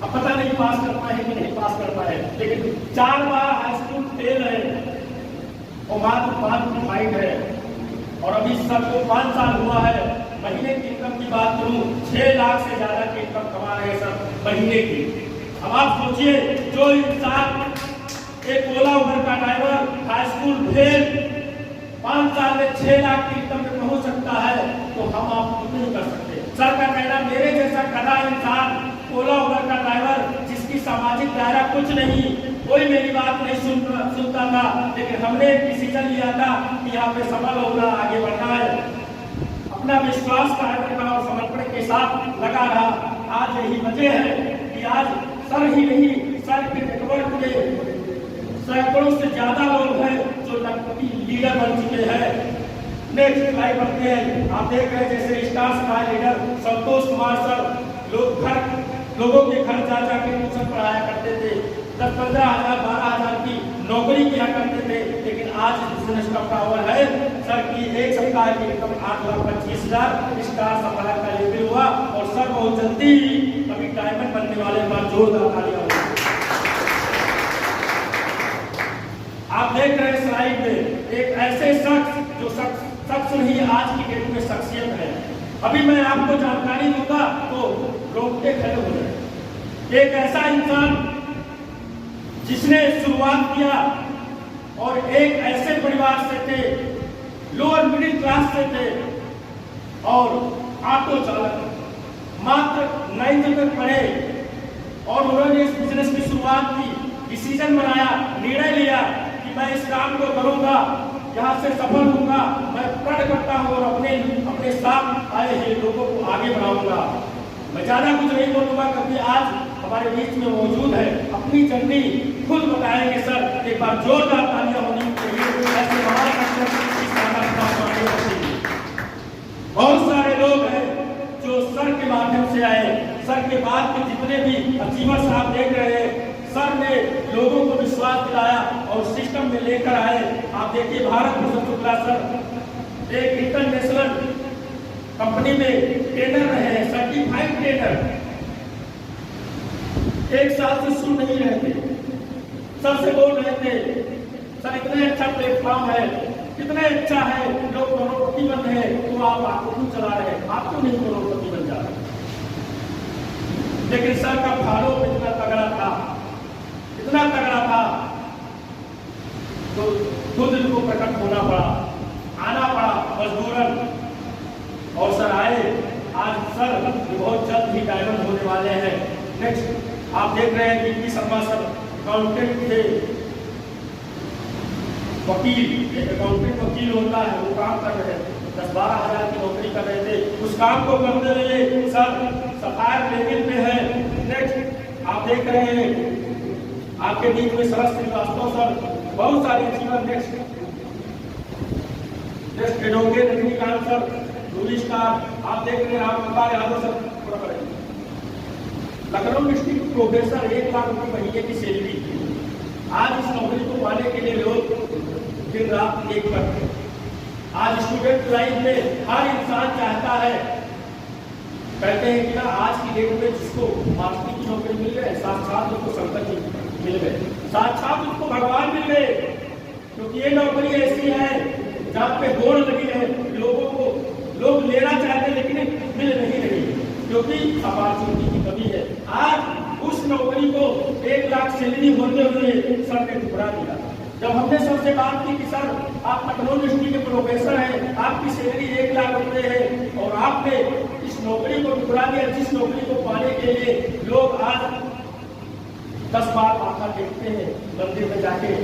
अब पता नहीं पास कर पाए कि नहीं पास कर पाए, लेकिन 4 बार हाई स्कूल फेल है और मात्र 5 फाइट है। और अभी सर को 5 साल हुआ है। महीने की इनकम की बात करूं, 6 लाख से ज्यादा की इनकम कमा रहे हैं सर महीने की। अब आप सोचिए, जो इंसान एक ओला उबर का ड्राइवर, हाई स्कूल फेल, 5 साल में 6 लाख की इनकम में पहुंच सकता है, तो हम आप नहीं कर सकते। सर का कहना, मेरे जैसा गधा इंसान, ओला उबर का ड्राइवर, जिसकी सामाजिक दायरा कुछ नहीं, कोई मेरी बात नहीं सुनता था, लेकिन हमने एक डिसीजन लिया था कि यहाँ पे सफल होना, आगे बढ़ना है, अपना विश्वास कायम रखा और समर्पण के साथ लगा रहा। आज यही वजह है कि आज सर ही नहीं, सर के नेटवर्क में सैकड़ों से ज्यादा लोग हैं जो लखपति लीडर बन चुके हैं। नेक्स्ट स्लाइड बढ़ते हैं। आप देख रहे हैं जैसे स्टार समाज लीडर संतोष कुमार सर, लोगों के घर जा जाके ट्यूशन पढ़ाया करते थे, 10-15 हजार 12 हजार की नौकरी किया करते थे, लेकिन आज बिजनेस का पावर है। सर की एक सप्ताह की इनकम 8,25,000 स्टार सफलता का लेवल हुआ और सर बहुत जल्दी अभी डायमंड बनने वाले बात जोरदार तालियां। आप देख रहे हैं स्लाइड में एक ऐसे शख्स जो शख्स ही आज की डेट में शख्सियत है। अभी मैं आपको जानकारी दूंगा तो रोकते खड़े हो जाए। एक ऐसा इंसान जिसने शुरुआत किया और एक ऐसे परिवार से थे, लोअर मिडिल क्लास से थे, और ऑटो चालक, मात्र 9th तक पढ़े और उन्होंने इस बिजनेस की शुरुआत की, डिसीजन बनाया, निर्णय लिया कि मैं इस काम को करूंगा, यहाँ से सफल होऊंगा। मैं प्रण करता हूँ और अपने साथ आए हुए लोगों को आगे बढ़ाऊंगा। मैं ज्यादा कुछ नहीं बोलूंगा क्योंकि आज हमारे बीच में मौजूद है, अपनी जर्नी खुद बताएंगे सर। एक बार जोरदार तालियां होनी चाहिए। ऐसे हमारे बहुत सारे लोग हैं जो सर के माध्यम से आए। सर के बाद के जितने भी अचीवर्स आप देख रहे हैं, सर ने लोगों को विश्वास दिलाया और सिस्टम में लेकर आए। आप देखिए, भारत भूषण शुक्ला सर एक इंटरनेशनल कंपनी में ट्रेनर रहे हैं, सर्टिफाइड ट्रेनर। 1 साल से सुन नहीं रहे थे, सर से बोल रहे थे, सर इतने अच्छा प्लेटफॉर्म है, कितने अच्छा है, लोग करोड़पति बन रहे हैं, तो आप आपको क्यों चला रहे हैं, आप क्यों नहीं करोड़पति बन जा रहे। लेकिन सर का भाड़ों में इतना तगड़ा था, इतना तगड़ा था, तो खुद इनको प्रकट होना पड़ा, आना पड़ा मजबूरन। और सर आए। आज सर बहुत जल्द ही डायमंड होने वाले हैं। नेक्स्ट आप देख रहे हैं कि शर्मा सर अकाउंटेंट थे, वकील, एक अकाउंटेंट वकील होता है, वो काम कर रहे थे, 10-12 हजार की नौकरी कर रहे थे। उस काम को करने लिए सर सफायर लेवल पे है। नेक्स्ट आप देख रहे हैं आपके बीच में सरस श्रीवास्तव सर, बहुत सारे जीवन। Next advocate Rajinikanth sir, Ruby star, आप देख रहे हैं राम यादव सर, पूरा करेंगे। लखनऊ डिस्ट्रिक्ट प्रोफेसर, 1 लाख रुपए महीने की सैलरी। आज इस नौकरी को पाने के लिए लोग दिन रात एक करते हैं। आज स्टूडेंट लाइफ में हर इंसान चाहता है, कहते हैं कि ना आज की डेट में जिसको मास्टरी की नौकरी मिल गए, साक्षात उसको संकट मिल गए, साक्षात उसको भगवान मिल गए। क्योंकि ये नौकरी ऐसी है जहाँ पे होड़ लगी है, लोगों को लोग लेना चाहते हैं लेकिन मिल नहीं रही, क्योंकि अपॉर्चुनिटी की कमी है। आज उस नौकरी को 1 लाख सैलरी होते हुए सर ने ठुकरा दिया। जब हमने सबसे बात की कि सर आप लखनऊ डिस्ट्रिक्ट के प्रोफेसर हैं, आपकी सैलरी 1 लाख रुपए है और आपने इस नौकरी को ठुकरा दिया, जिस नौकरी को पाने के लिए लोग आज 10 बार माथा टेकते हैं मंदिर में जाके,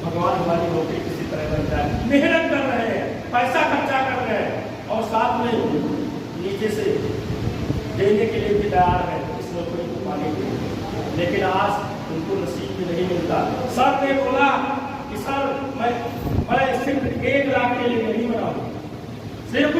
भगवान हमारी नौकरी किसी तरह बन जाए, मेहनत कर रहे हैं, पैसा खर्चा कर रहे हैं और साथ में नीचे से देने के लिए भी तैयार है इस नौकरी को पाने के लिए, लेकिन आज उनको नसीब में नहीं मिलता। सर ने बोला कि सर मैं सिर्फ 1 लाख के लिए नहीं बनाऊँ, सिर्फ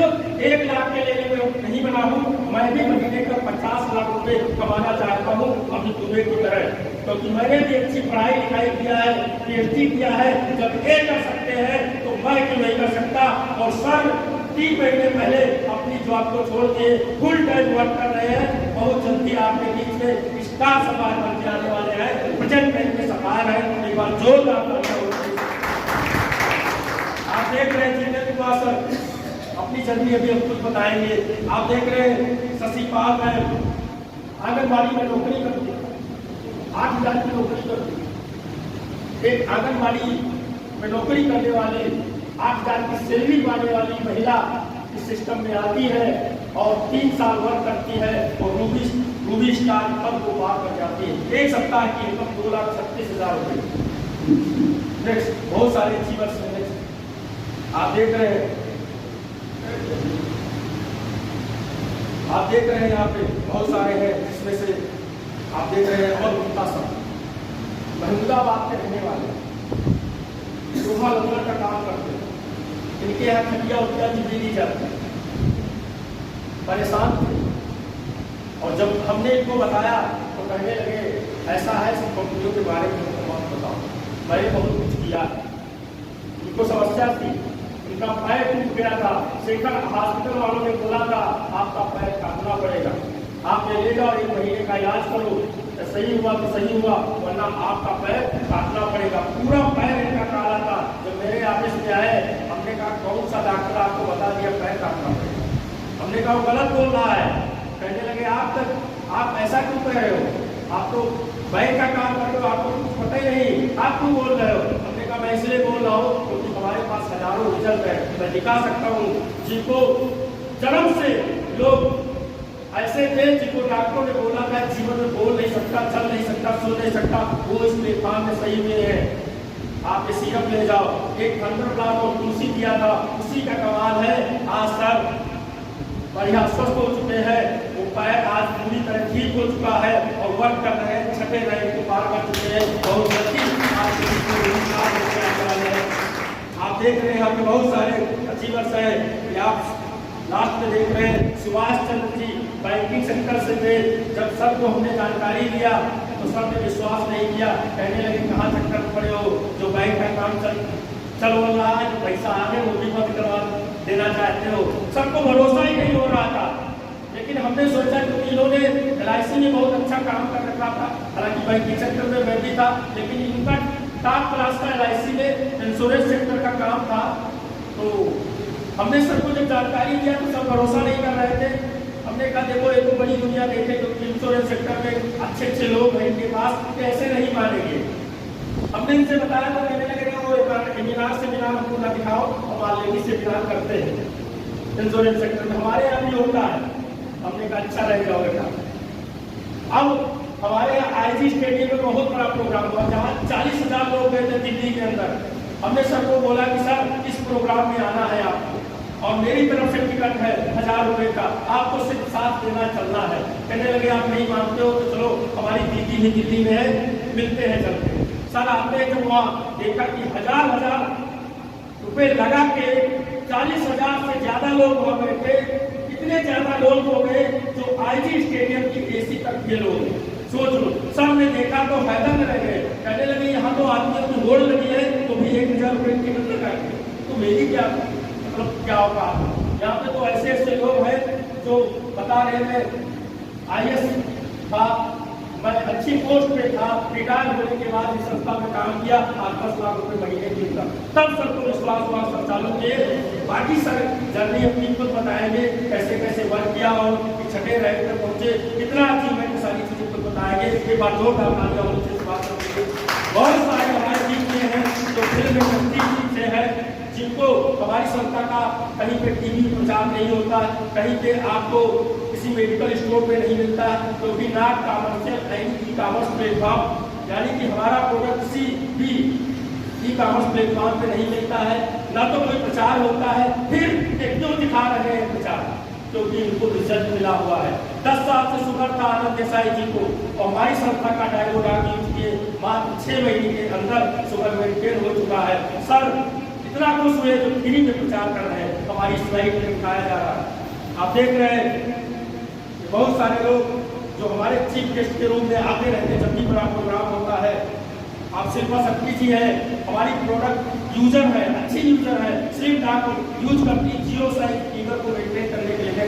1 लाख के लिए मैं नहीं बना हूँ, मैं भी महीने का 50 लाख रुपए कमाना चाहता हूँ अभी तुम्हें की तरह, क्योंकि मैंने भी अच्छी पढ़ाई लिखाई किया है, PhD किया है। जब ये कर सकते हैं तो मैं क्यों नहीं कर सकता। और सर 3 महीने पहले अपनी जॉब को छोड़ के फुल टाइम वर्क कर रहे हैं। बहुत जल्दी आपके बीच में स्टार समाज बन के आने वाले हैं, प्रेजेंट टाइम में समाज है। एक बार जोरदार आप देख रहे हैं जितेंद्र कुमार सर अपनी जर्नी अभी हम कुछ बताएंगे। आप देख रहे हैं शशिपाल मैम आंगनबाड़ी में नौकरी करती है, 8,000 की नौकरी करती है। एक आंगनबाड़ी में नौकरी करने वाले 8,000 की सैलरी पाने वाली महिला इस सिस्टम में आती है और 3 साल वर्क करती है और रूबी स्टार पद को पार कर जाती है। 1 सप्ताह की इनकम 2,36,000 रुपये। नेक्स्ट बहुत सारे अचीवर्स हैं। आप देख रहे हैं यहाँ पे बहुत सारे हैं, जिसमें से आप देख रहे हैं और गुप्ता सर महमूदाबाद के रहने वाले लोहा लंगर का काम करते हैं। इनके यहाँ खटिया उटिया भी दी जाती है। परेशान थे और जब हमने इनको बताया तो कहने लगे ऐसा है सब कंपनियों के बारे में मत बताओ, मैंने बहुत कुछ किया। इनको समस्या थी, इनका पैर टूट गया था। शेखर हॉस्पिटल वालों ने बोला था आपका पैर काटना पड़ेगा, आप ये ले जाओ 1 महीने का इलाज करो, सही हुआ तो सही हुआ वरना आपका पैर काटना पड़ेगा। पूरा पैर इनका काला था। जब मेरे ऑफिस में आए हमने कहा कौन सा डॉक्टर आपको बता दिया पैर काटना पड़ेगा। हमने कहा वो गलत बोल रहा है। कहने लगे आप ऐसा क्यों कह रहे हो, आप तो बैंक का काम कर रहे हो, आपको कुछ पता ही नहीं, आप क्यों बोल रहे हो। हमने कहा मैं इसलिए बोल रहा हूँ क्योंकि हमारे पास हजारों रिजल्ट है, मैं दिखा सकता हूँ जिनको जन्म से लोग ऐसे थे जिनको डॉक्टरों ने बोला था जीवन में बोल नहीं सकता, चल नहीं सकता, सुन नहीं सकता, वो इस प्लेटफॉर्म में सही हुए हैं। आप ये सीरप ले जाओ, एक थंडर ब्लाक और तुलसी दिया था, उसी का कमाल है। आज सर बढ़िया स्वस्थ हो चुके हैं, वो पैर आज पूरी तरह ठीक हो चुका है और वर्क कर रहे हैं, छठे रैंक को पार कर चुके हैं। बहुत जल्दी आप देख रहे हैं यहाँ पे बहुत सारे अचीवर्स हैं। आप लास्ट में देख रहे हैं सुभाष चंद्र जी बैंकिंग सेक्टर से थे। जब सर को हमने जानकारी दिया तो सर ने विश्वास नहीं किया, कहने लगे कहाँ चक्कर पड़े हो, जो बैंक का काम चल रहा है, पैसा आगे वो भी बंद करवा देना चाहते हो। सबको भरोसा ही नहीं हो रहा था, लेकिन हमने सोचा क्योंकि इन्होंने LIC में बहुत अच्छा काम कर रखा था, हालांकि बैंकिंग सेक्टर में मैं भी था, लेकिन इनका टॉप क्लास का LIC में इंश्योरेंस सेक्टर का काम था। तो हमने सबको जब जानकारी दिया तो सब भरोसा नहीं कर रहे थे। हमने कहा देखो ये तो बड़ी दुनिया देखे, क्योंकि इंश्योरेंस सेक्टर में अच्छे लोग हैं इनके पास, कैसे नहीं मानेंगे। हमने इनसे बताया तो कहने लगे वो सेमिनार हमको ना दिखाओ, हम ऑलरेडी सेमिनार करते हैं इंश्योरेंस सेक्टर में, हमारे यहाँ भी होता है। हमने कहा अच्छा रहेगा बेटा। अब हमारे यहाँ IG स्टेडियम में बहुत बड़ा प्रोग्राम हुआ जहाँ 40,000 लोग गए थे दिल्ली के अंदर। हमने सर को बोला कि सर इस प्रोग्राम में आना है आपको, और मेरी तरफ से टिकट है 1,000 रुपए का, आपको सिर्फ साथ देना चलना है। कहने लगे आप नहीं मानते हो तो चलो हमारी दीदी भी दिल्ली में है, मिलते हैं चलते। सर आपने जब वहाँ देखा कि 1,000 रुपए लगा के 40,000 से ज्यादा लोग वहाँ बैठे, इतने ज्यादा लोग हो गए जो IG स्टेडियम की AC तक फेल हो गए। सोच लो, सब ने देखा तो हैरान रह गए, कहने लगे यहाँ तो आदमी की होड़ लगी है तो भी 1,000 रुपए की टिकट लगाएंगे, तो मेरी क्या मतलब क्या होगा। यहाँ पे तो ऐसे लोग हैं जो बता रहे हैं IS था, मैं अच्छी पोस्ट पे था, रिटायर होने के बाद इस संस्था में काम किया, 10 लाख रुपए महीने की इनकम। तब सबको विश्वास हुआ, सब चालू किए। बाकी सर जर्नी अपनी खुद बताएंगे कैसे कैसे वर्क किया और छठे रैंक तक पहुंचे, कितना अचीवमेंट, सारी चीजें खुद बताएंगे। इसके बाद जो तालियां उनसे बात करेंगे। बहुत सारे हमारे टीम में हैं जो फिल्म इंडस्ट्री से है, जिनको हमारी संस्था का कहीं पे TV प्रचार नहीं होता, कहीं पे आपको किसी मेडिकल स्टोर पे नहीं मिलता, क्योंकि नाट कॉमर्शियल एंड ई-कॉमर्स प्लेटफॉर्म यानी कि हमारा प्रोडक्ट किसी भी ई-कॉमर्स प्लेटफॉर्म पे नहीं मिलता है, ना तो कोई प्रचार होता है। फिर क्यों दिखा रहे हैं प्रचार, क्योंकि इनको रिजल्ट मिला हुआ है। 10 साल से शुगर था आनंद देसाई जी को, और हमारी संस्था का डायलोग यूज किए मात्र 6 महीने के अंदर शुगर मेंटेन हो चुका है। सर इतना खुश हुए जो फ्री में प्रचार कर रहे हैं। हमारी स्लाइड में दिखाया जा रहा है। आप देख रहे हैं कि बहुत सारे लोग जो हमारे चीफ गेस्ट के रूप में आते रहते हैं जब भी बड़ा प्रोग्राम होता है। आप शिल्पा शक्ति जी है, हमारी प्रोडक्ट यूजर है, अच्छी यूजर है, सिर्फ आप यूज करती जियो साइज फिगर को मेंटेन करने के लिए।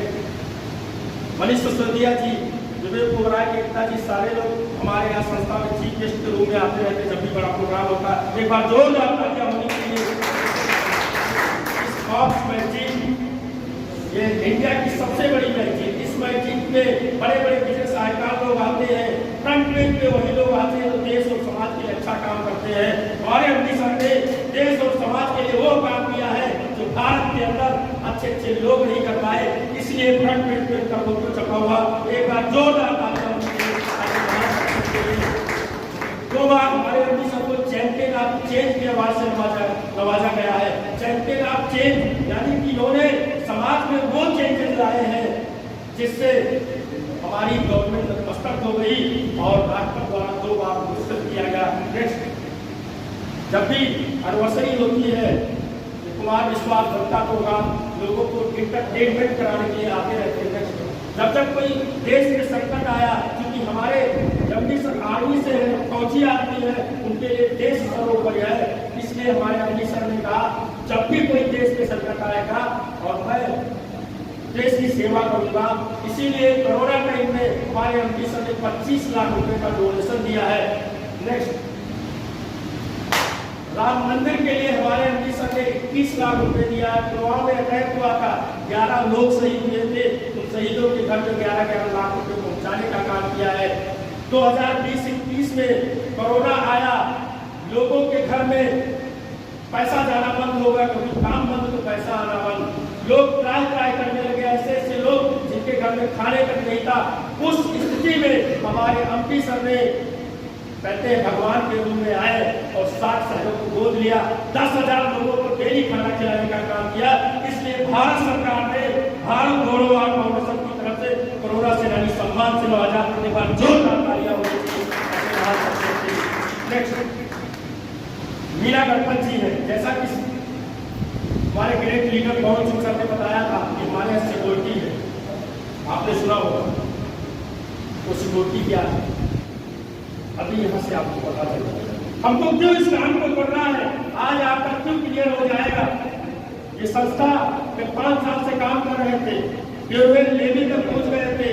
मनीष सिसोदिया जी, विवेक ओबराय के पिताजी, सारे लोग हमारे यहाँ संस्था में चीफ गेस्ट के रूप में आते रहते हैं जब भी बड़ा प्रोग्राम होता है। एक बार जोरदार तालियां होनी चाहिए। इस फॉक्स मैगजीन, ये इंडिया की सबसे बड़ी मैगजीन, इस मैगजीन में बड़े बड़े बिजनेस आइकॉन लोग आते हैं। फ्रंट पेज पे वही लोग आते हैं जो देश और समाज के लिए अच्छा काम करते हैं। हमारे एमडी सर ने देश और समाज के लिए वो काम किया है जो भारत के अंदर अच्छे अच्छे लोग नहीं कर पाए, इसलिए फ्रंट पेज पे उनका फोटो छपा हुआ। एक बार जोरदार तालियां। दो बार हमारे एमडी सर को चैंपियन ऑफ चेंज के अवार्ड से नवाजा गया है। चैंपियन ऑफ चेंज यानी कि इन्होंने समाज में वो चेंजेस लाए हैं जिससे हमारी गवर्नमेंट नतमस्तक हो गई और राष्ट्रपति द्वारा 2 बार पुरस्कृत किया गया। नेक्स्ट, जब भी एनिवर्सरी होती है कुमार विश्वास भट्टा प्रोग्राम लोगों को एंटरटेनमेंट कराने के लिए आते रहते हैं। जब तक कोई देश में संकट आया, क्योंकि हमारे एमडी सर आर्मी से फौजी आदमी है, उनके लिए देश सर्वोपरि है, इसलिए हमारे एमडी सर ने कहा जब भी कोई देश में संकट आएगा और मैं देश की सेवा करूंगा। इसीलिए कोरोना टाइम में हमारे एमडी सर ने 25 लाख रुपए का डोनेशन दिया है। नेक्स्ट, राम मंदिर के लिए हमारे एमडी सर ने 21 लाख रुपए दिया है। पुलवामा में अटैक हुआ था, 11 लोग शहीद हुए थे, उन शहीदों के घर में 11 लाख रुपए पहुंचाने का काम किया है। 2020-21 में कोरोना आया, लोगों के घर में पैसा जाना बंद होगा, क्योंकि काम बंद तो पैसा आना बंद। लोग ट्राई करने लगे, ऐसे ऐसे लोग जिनके घर में खाने तक नहीं था। उस स्थिति में हमारे एमडी सर ने कहते हैं भगवान के रूप में आए और 60 शहरों को गोद लिया, 10,000 लोगों को डेली खाना खिलाने का काम किया। इसलिए भारत सरकार ने भारत गौरव फाउंडेशन की तरफ से कोरोना सेनानी सम्मान से नवाजा। एक बार जोरदार तालियां होनी चाहिए। नेक्स्ट, मीरा गणपत जी है। जैसा कि हमारे great leader Pawan Singh sir ने बताया था कि हमारे यहाँ सिक्योरिटी है, आपने सुना होगा वो सिक्योरिटी क्या है, अभी यहाँ से आपको पता चलेगा। हमको क्यों इस काम को करना है, आज आपका क्यों क्लियर हो जाएगा। ये संस्था में 5 साल से काम कर रहे थे, फेयरवेल लेवल तक पहुंच गए थे,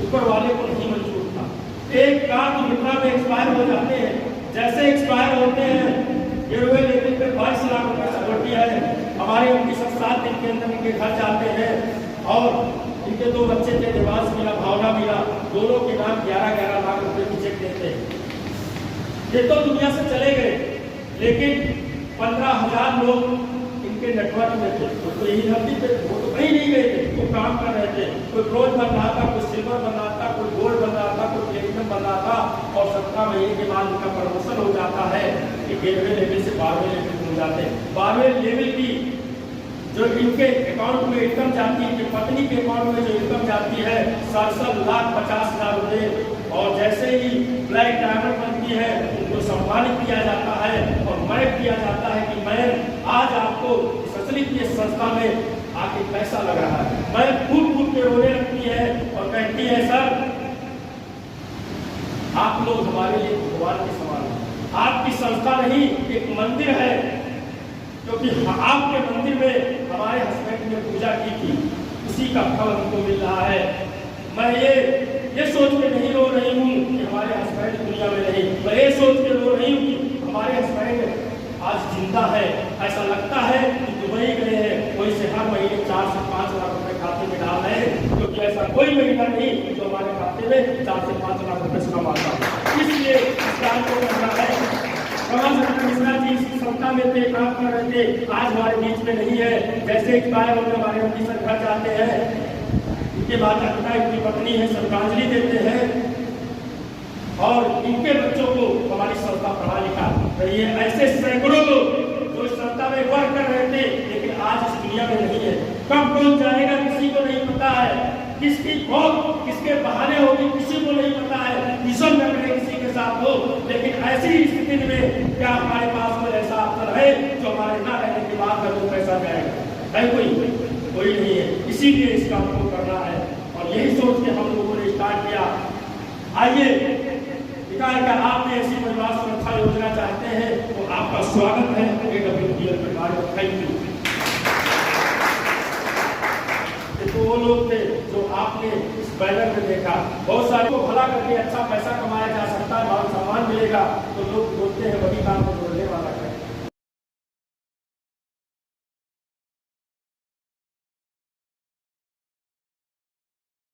ऊपर वाले को नहीं मंजूर था। एक काम दुर्घटना में एक्सपायर हो जाते हैं, जैसे एक्सपायर होते हैं फेयरवेल लेवल पे 22 लाख रुपए सिक्योरिटी है। हमारे उनकी 7 दिन के अंदर इनके घर जाते हैं और इनके 2 बच्चे थे, निवास मिला, भावना मिला, दोनों के नाम 11 लाख रुपए की चेक देते हैं। ये तो दुनिया से चले गए, लेकिन 15,000 लोग इनके नेटवर्क में थे। तो यही धरती पे वो तो कहीं नहीं गए थे, वो काम कर रहे थे। कोई ब्रोंज बन रहा था, कोई सिल्वर बन रहा था, कोई गोल्ड बन रहा था, कोई प्लेटिनम बन रहा था। और 17 महीने के बाद उनका प्रमोशन हो जाता है कि 11वें लेवल से 12वें लेवल हो जाते हैं। 12वें लेवल की जो इनके अकाउंट में इनकम जाती है, पत्नी के अकाउंट में जो इनकम जाती है 67,50,000 रुपए। और जैसे ही ब्लैक डायमंड बनती है उनको सम्मानित किया जाता है और मर्क किया जाता है कि मैं आज आपको सचलित की संस्था में आके पैसा लग रहा है। मैं फूट के रोने लगती है और कहती है सर आप लोग हमारे लिए भगवान के समान हैं। आपकी संस्था नहीं एक मंदिर है, क्योंकि आपके मंदिर में हमारे हस्बैंड ने पूजा की थी, उसी का फल हमको मिल रहा है। मैं ये सोच के नहीं रो रही हूँ कि हमारे हस्बैंड दुनिया में नहीं, मैं ये सोच के रो रही हूँ कि हमारे हस्बैंड आज जिंदा है। ऐसा लगता है कि दुबई गए हैं, कोई से हर महीने 4 से 5 लाख रुपए खाते में डाल रहे हैं, क्योंकि ऐसा कोई महीना नहीं जो हमारे खाते में 4 से 5 लाख रुपए से कमाता है। इसलिए इस काम को करना है। मिश्रा जी इसी संस्था में थे, काम कर रहे थे, आज हमारे बीच में नहीं है। जैसे एक्सपायर होने हमारे एमडी सर घर जाते हैं, इनके माता पिता इनकी पत्नी है, श्रद्धांजलि देते हैं और इनके बच्चों को हमारी संस्था पढ़ा लिखा रही है। ऐसे सैकड़ों लोग जो इस संस्था में वर्क कर रहे थे, लेकिन आज इस दुनिया में नहीं है। कब कौन जाएगा किसी को नहीं पता है। किसकी कौन किसके बहाने होगी किसी को नहीं पता है, ईश्वर न करे किसी के साथ हो। लेकिन ऐसी स्थिति में क्या हमारे पास कोई ऐसा अवसर है जो हमारे ना रहने के बाद में वो पैसा जाएगा? है कोई नहीं है। इसीलिए इस काम को करना है और यही सोच के हम लोगों ने स्टार्ट किया। आइए विकास का आपने ऐसी परिवार सुरक्षा योजना चाहते हैं तो आपका स्वागत है AWPL परिवार में। Thank you. तो वो लोग थे जो आपने इस बैनर में देखा, बहुत सारे को भला करके अच्छा पैसा कमाया जा सकता है, माल सामान मिलेगा, तो लोग बोलते हैं वही काम